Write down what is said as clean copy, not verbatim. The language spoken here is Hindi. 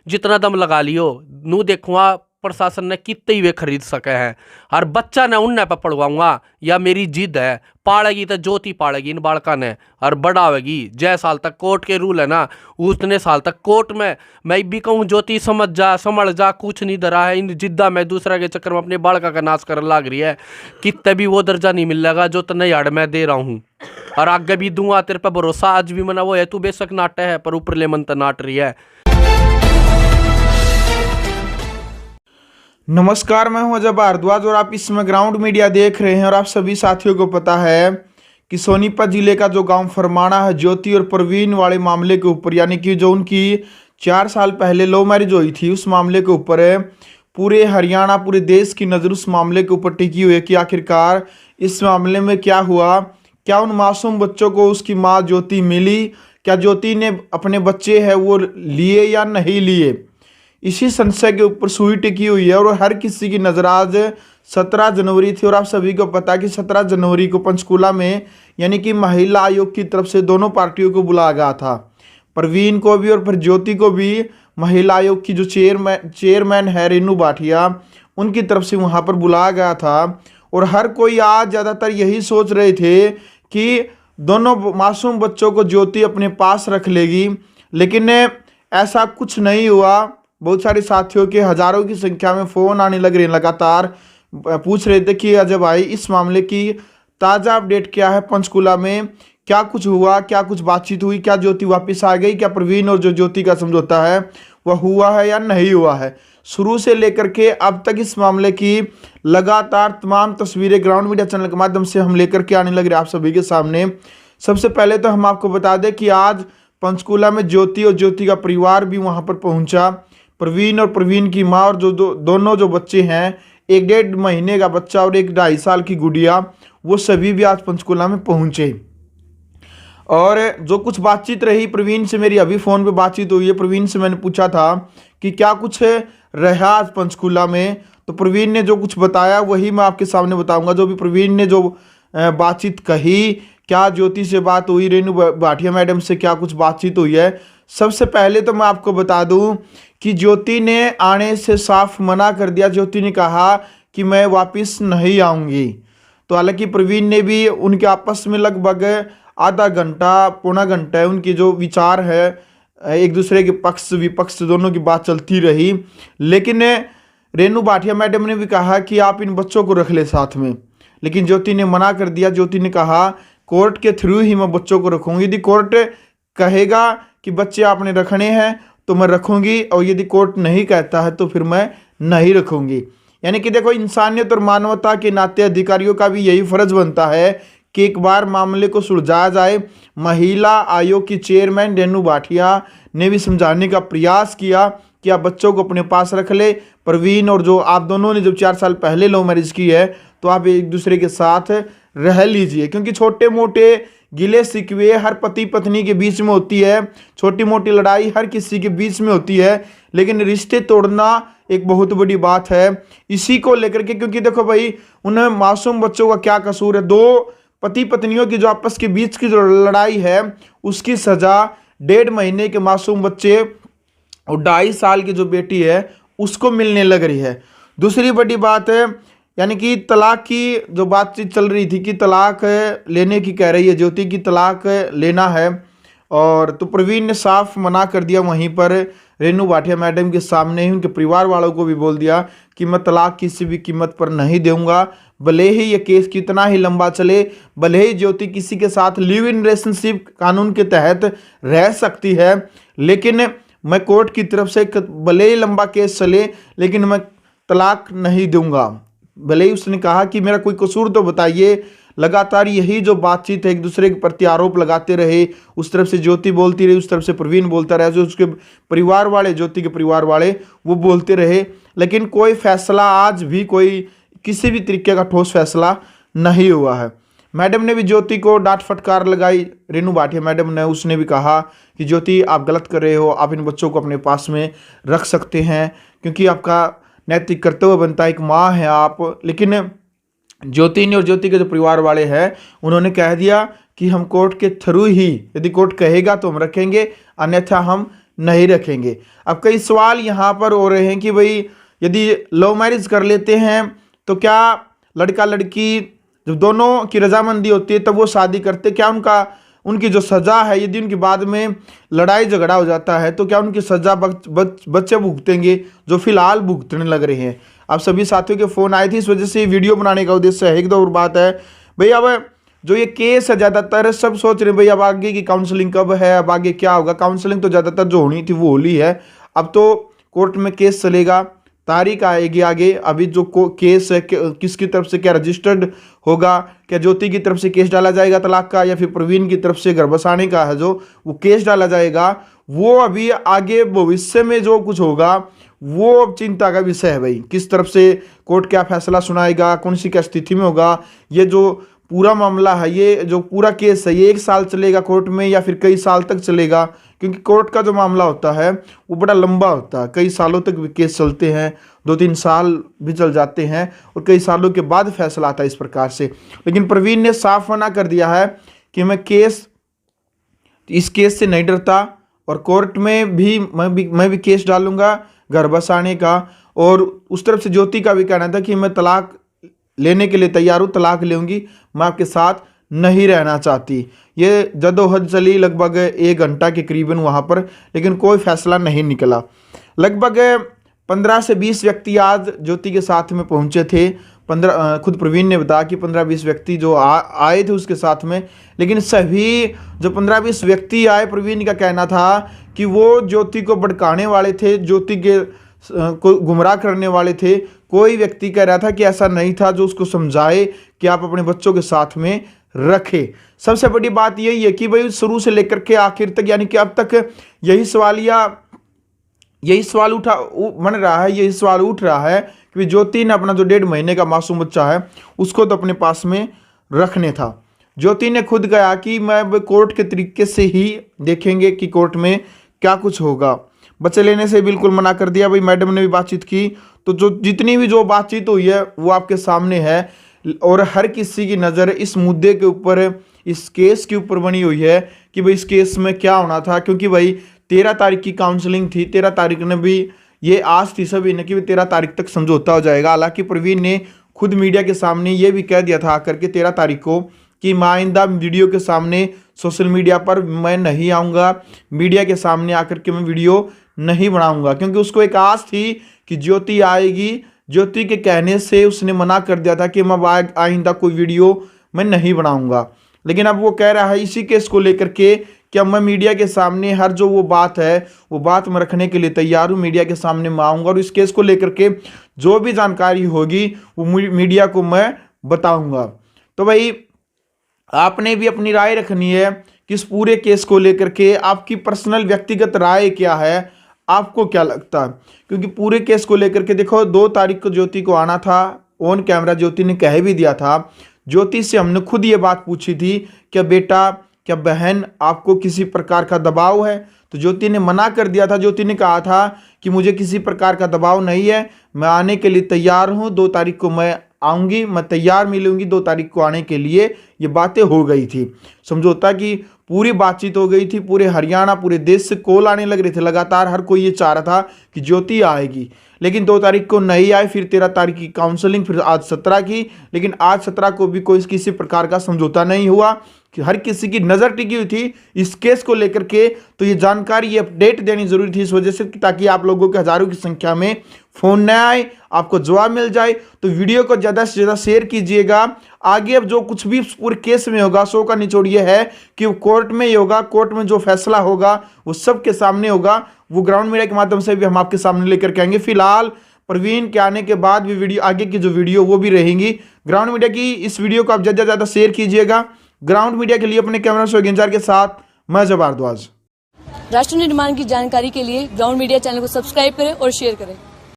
जितना दम लगा लियो, नू देखूंगा प्रशासन ने कितने ही वे खरीद सके हैं। और बच्चा ने उनने पे पढ़वाऊंगा, या मेरी जिद है, पाड़ेगी तो ज्योति पाड़ेगी इन बालका ने और बढ़ावेगी। जय साल तक कोर्ट के रूल है ना, उतने साल तक कोर्ट में मैं भी कहूँ ज्योति समझ जा समझ जा, कुछ नहीं धरा है इन जिद्दा में दूसरा के चक्कर में अपने बालका का नाश करने लग रही है। कितने भी वो दर्जा नहीं मिलेगा जो तने यार मैं दे रहा हूँ, और आगे भी दूंगा, तेरे पे भरोसा आज भी मना वो है। तू बेशक नाटे है पर ऊपर ले मन तो नाट रही है। नमस्कार, मैं हूं अजय भारद्वाज और आप इसमें ग्राउंड मीडिया देख रहे हैं। और आप सभी साथियों को पता है कि सोनीपत जिले का जो गांव फरमाना है, ज्योति और प्रवीण वाले मामले के ऊपर, यानी कि जो उनकी 4 साल पहले लव मैरिज हुई थी, उस मामले के ऊपर पूरे हरियाणा, पूरे देश की नज़र उस मामले के ऊपर टिकी हुई है कि आखिरकार इस मामले में क्या हुआ। क्या उन मासूम बच्चों को उसकी माँ ज्योति मिली? क्या ज्योति ने अपने बच्चे हैं वो लिए या नहीं लिए? इसी संशय के ऊपर सुई टिकी हुई है और हर किसी की नज़र आज 17 जनवरी थी। और आप सभी को पता है कि 17 जनवरी को पंचकूला में, यानी कि महिला आयोग की तरफ से दोनों पार्टियों को बुलाया गया था, प्रवीण को भी और फिर ज्योति को भी। महिला आयोग की जो चेयरमैन है रेनू भाटिया, उनकी तरफ से वहाँ पर बुलाया गया था। और हर कोई आज ज़्यादातर यही सोच रहे थे कि दोनों मासूम बच्चों को ज्योति अपने पास रख लेगी, लेकिन ऐसा कुछ नहीं हुआ। बहुत सारे साथियों के हजारों की संख्या में फ़ोन आने लग रहे हैं, लगातार पूछ रहे थे कि अजय भाई इस मामले की ताज़ा अपडेट क्या है, पंचकूला में क्या कुछ हुआ, क्या कुछ बातचीत हुई, क्या ज्योति वापस आ गई, क्या प्रवीण और जो ज्योति का समझौता है वह हुआ है या नहीं हुआ है। शुरू से लेकर के अब तक इस मामले की लगातार तमाम तस्वीरें ग्राउंड मीडिया चैनल के माध्यम से हम लेकर के आने लग रहे हैं आप सभी के सामने। सबसे पहले तो हम आपको बता दें कि आज पंचकूला में ज्योति और ज्योति का परिवार भी वहाँ पर पहुँचा। प्रवीण और प्रवीण की माँ और जो दोनों जो बच्चे हैं, 1-1.5 महीने का बच्चा और 1 2.5 साल की गुड़िया, वो सभी भी आज पंचकूला में पहुँचे। और जो कुछ बातचीत रही प्रवीण से, मेरी अभी फ़ोन पे बातचीत हुई है। प्रवीण से मैंने पूछा था कि क्या कुछ रहा आज पंचकूला में, तो प्रवीण ने जो कुछ बताया वही मैं आपके सामने बताऊंगा। जो भी प्रवीण ने जो बातचीत कही, क्या ज्योति से बात हुई, रेनू भाटिया मैडम से क्या कुछ बातचीत हुई है। सबसे पहले तो मैं आपको बता दूं कि ज्योति ने आने से साफ मना कर दिया। ज्योति ने कहा कि मैं वापस नहीं आऊँगी। तो हालांकि प्रवीण ने भी, उनके आपस में लगभग आधा घंटा पौना घंटा उनकी जो विचार है, एक दूसरे के पक्ष विपक्ष दोनों की बात चलती रही। लेकिन रेनू भाटिया मैडम ने भी कहा कि आप इन बच्चों को रख ले साथ में, लेकिन ज्योति ने मना कर दिया। ज्योति ने कहा कोर्ट के थ्रू ही मैं बच्चों को रखूँगी। यदि कोर्ट कहेगा कि बच्चे आपने रखने हैं तो मैं रखूँगी, और यदि कोर्ट नहीं कहता है तो फिर मैं नहीं रखूँगी। यानी कि देखो, इंसानियत और मानवता के नाते अधिकारियों का भी यही फर्ज बनता है कि एक बार मामले को सुलझाया जाए। महिला आयोग की चेयरमैन रेनू भाटिया ने भी समझाने का प्रयास किया कि आप बच्चों को अपने पास रख ले। प्रवीण और जो आप दोनों ने जब 4 साल पहले लव मैरिज की है तो आप एक दूसरे के साथ रह लीजिए, क्योंकि छोटे मोटे गिले शिकवे हर पति पत्नी के बीच में होती है, छोटी मोटी लड़ाई हर किसी के बीच में होती है, लेकिन रिश्ते तोड़ना एक बहुत बड़ी बात है। इसी को लेकर के, क्योंकि देखो भाई, उन मासूम बच्चों का क्या कसूर है। 2 पति पत्नियों की जो आपस के बीच की जो लड़ाई है उसकी सजा 1.5 महीने के मासूम बच्चे और 2.5 साल की जो बेटी है उसको मिलने लग रही है। दूसरी बड़ी बात है, यानी कि तलाक की जो बातचीत चल रही थी कि तलाक लेने की कह रही है ज्योति की, तलाक लेना है। और तो प्रवीण ने साफ मना कर दिया वहीं पर रेनू भाटिया मैडम के सामने ही। उनके परिवार वालों को भी बोल दिया कि मैं तलाक किसी भी कीमत पर नहीं दूंगा, भले ही ये केस कितना ही लंबा चले, भले ही ज्योति किसी के साथ लिव इन रिलेशनशिप कानून के तहत रह सकती है, लेकिन मैं कोर्ट की तरफ से भले ही लंबा केस चले लेकिन मैं तलाक नहीं दूंगा। भले ही उसने कहा कि मेरा कोई कसूर तो बताइए। लगातार यही जो बातचीत है, एक दूसरे के प्रति आरोप लगाते रहे। उस तरफ से ज्योति बोलती रही, उस तरफ से प्रवीण बोलता रहा, जो उसके परिवार वाले, ज्योति के परिवार वाले, वो बोलते रहे, लेकिन कोई फैसला आज भी, कोई किसी भी तरीके का ठोस फैसला नहीं हुआ है। मैडम ने भी ज्योति को डांट फटकार लगाई, रेनू भाटिया मैडम ने। उसने भी कहा कि ज्योति आप गलत कर रहे हो, आप इन बच्चों को अपने पास में रख सकते हैं क्योंकि आपका नैतिक कर्तव्य बनता है, एक माँ है आप। लेकिन ज्योति ने और ज्योति के जो परिवार वाले हैं उन्होंने कह दिया कि हम कोर्ट के थ्रू ही, यदि कोर्ट कहेगा तो हम रखेंगे, अन्यथा हम नहीं रखेंगे। अब कई सवाल यहाँ पर हो रहे हैं कि भाई यदि लव मैरिज कर लेते हैं तो क्या लड़का लड़की जब दोनों की रजामंदी होती है तब वो शादी करते, क्या उनकी जो सज़ा है यदि उनकी बाद में लड़ाई झगड़ा हो जाता है तो क्या उनकी सज़ा बच्चे भुगतेंगे जो फिलहाल भुगतने लग रहे हैं। आप सभी साथियों के फ़ोन आए थे, इस वजह से वीडियो बनाने का उद्देश्य है। एक दो और बात है भाई, अब जो ये केस है ज़्यादातर सब सोच रहे हैं भाई अब आगे की काउंसलिंग कब है, अब आगे क्या होगा। काउंसलिंग तो ज़्यादातर जो होनी थी वो होली है, अब तो कोर्ट में केस चलेगा, तारीख आएगी आगे। अभी जो केस है किसकी तरफ से क्या रजिस्टर्ड होगा, क्या ज्योति की तरफ से केस डाला जाएगा तलाक का या फिर प्रवीण की तरफ से घर बसाने का है जो वो केस डाला जाएगा, वो अभी आगे भविष्य में जो कुछ होगा वो अब चिंता का विषय है भाई। किस तरफ से कोर्ट क्या फैसला सुनाएगा, कौन सी क्या स्थिति में होगा, ये जो पूरा मामला है, ये जो पूरा केस है ये 1 साल चलेगा कोर्ट में या फिर कई साल तक चलेगा, क्योंकि कोर्ट का जो मामला होता है वो बड़ा लंबा होता है, कई सालों तक भी केस चलते हैं, 2-3 साल भी चल जाते हैं और कई सालों के बाद फैसला आता है इस प्रकार से। लेकिन प्रवीण ने साफ मना कर दिया है कि मैं इस केस से नहीं डरता और कोर्ट में भी मैं भी केस डालूंगा घर बसाने का। और उस तरफ से ज्योति का भी कहना था कि मैं तलाक लेने के लिए तैयार हूँ, तलाक लूँगी, मैं आपके साथ नहीं रहना चाहती। ये जदोजहद चली लगभग 1 घंटा के करीबन वहाँ पर, लेकिन कोई फैसला नहीं निकला। लगभग 15 से 20 व्यक्ति आज ज्योति के साथ में पहुँचे थे। खुद प्रवीण ने बताया कि 15-20 व्यक्ति जो आए थे उसके साथ में, लेकिन सभी जो 15-20 व्यक्ति आए, प्रवीण का कहना था कि वो ज्योति को भड़काने वाले थे, ज्योति के को गुमराह करने वाले थे। कोई व्यक्ति कह रहा था कि ऐसा नहीं था जो उसको समझाए कि आप अपने बच्चों के साथ में रखें। सबसे बड़ी बात यही है कि भाई शुरू से लेकर के आखिर तक, यानी कि अब तक यही सवाल उठ रहा है कि ज्योति ने अपना जो 1.5 महीने का मासूम बच्चा है उसको तो अपने पास में रखने था। ज्योति ने खुद कहा कि मैं कोर्ट के तरीके से ही देखेंगे कि कोर्ट में क्या कुछ होगा। बच्चे लेने से बिल्कुल मना कर दिया। भाई मैडम ने भी बातचीत की तो जितनी भी जो बातचीत हुई है वो आपके सामने है और हर किसी की नज़र इस मुद्दे के ऊपर, इस केस के ऊपर बनी हुई है कि भाई इस केस में क्या होना था। क्योंकि भाई 13 तारीख की काउंसलिंग थी, 13 तारीख ने भी ये आज थी सभी ने कि 13 तारीख तक समझौता हो जाएगा। हालांकि प्रवीण ने खुद मीडिया के सामने ये भी कह दिया था आकर के 13 तारीख को कि मैं आइंदा वीडियो के सामने सोशल मीडिया पर मैं नहीं आऊँगा, मीडिया के सामने आकर के मैं वीडियो नहीं बनाऊंगा, क्योंकि उसको एक आस थी कि ज्योति आएगी। ज्योति के कहने से उसने मना कर दिया था कि मैं आइंदा कोई वीडियो मैं नहीं बनाऊंगा। लेकिन अब वो कह रहा है इसी केस को लेकर के कि अब मैं मीडिया के सामने हर जो वो बात है वो बात मैं रखने के लिए तैयार हूँ, मीडिया के सामने मैं आऊँगा और इस केस को लेकर के जो भी जानकारी होगी वो मीडिया को मैं बताऊँगा। तो भाई आपने भी अपनी राय रखनी है कि इस पूरे केस को लेकर के आपकी पर्सनल व्यक्तिगत राय क्या है, आपको क्या लगता है। क्योंकि पूरे केस को लेकर के देखो 2 तारीख को ज्योति को आना था, ऑन कैमरा ज्योति ने कह भी दिया था। ज्योति से हमने खुद ये बात पूछी थी क्या बेटा, क्या बहन आपको किसी प्रकार का दबाव है, तो ज्योति ने मना कर दिया था। ज्योति ने कहा था कि मुझे किसी प्रकार का दबाव नहीं है, मैं आने के लिए तैयार हूँ, 2 तारीख को मैं आऊँगी, मैं तैयार मिलूंगी 2 तारीख को आने के लिए। ये बातें हो गई थी, समझौता की पूरी बातचीत हो गई थी। पूरे हरियाणा, पूरे देश से कॉल आने लग रहे थे लगातार, हर कोई ये चाह रहा था कि ज्योति आएगी, लेकिन 2 तारीख को नहीं आए। फिर 13 तारीख की काउंसलिंग, फिर आज 17 की, लेकिन आज 17 को भी कोई किसी प्रकार का समझौता नहीं हुआ कि हर किसी की नज़र टिकी हुई थी इस केस को लेकर के। तो ये जानकारी, ये अपडेट देनी जरूरी थी इस वजह से ताकि आप लोगों के हज़ारों की संख्या में फ़ोन न आए, आपको जवाब मिल जाए। तो वीडियो को ज़्यादा से ज़्यादा शेयर कीजिएगा। आगे अब जो कुछ भी पूरे केस में होगा, शो का निचोड़ ये है कि कोर्ट में ही होगा, कोर्ट में जो फैसला होगा वो सबके सामने होगा, वो ग्राउंड मीडिया के माध्यम से भी हम आपके सामने लेकर के आएंगे। फिलहाल प्रवीण के आने के बाद भी वीडियो, आगे की जो वीडियो वो भी रहेंगी ग्राउंड मीडिया की। इस वीडियो को आप ज़्यादा से ज़्यादा शेयर कीजिएगा। ग्राउंड मीडिया के लिए अपने कैमरा शोगेंजार के साथ मैं जब भारद्वाज। राष्ट्र निर्माण की जानकारी के लिए ग्राउंड मीडिया चैनल को सब्सक्राइब करें और शेयर करें।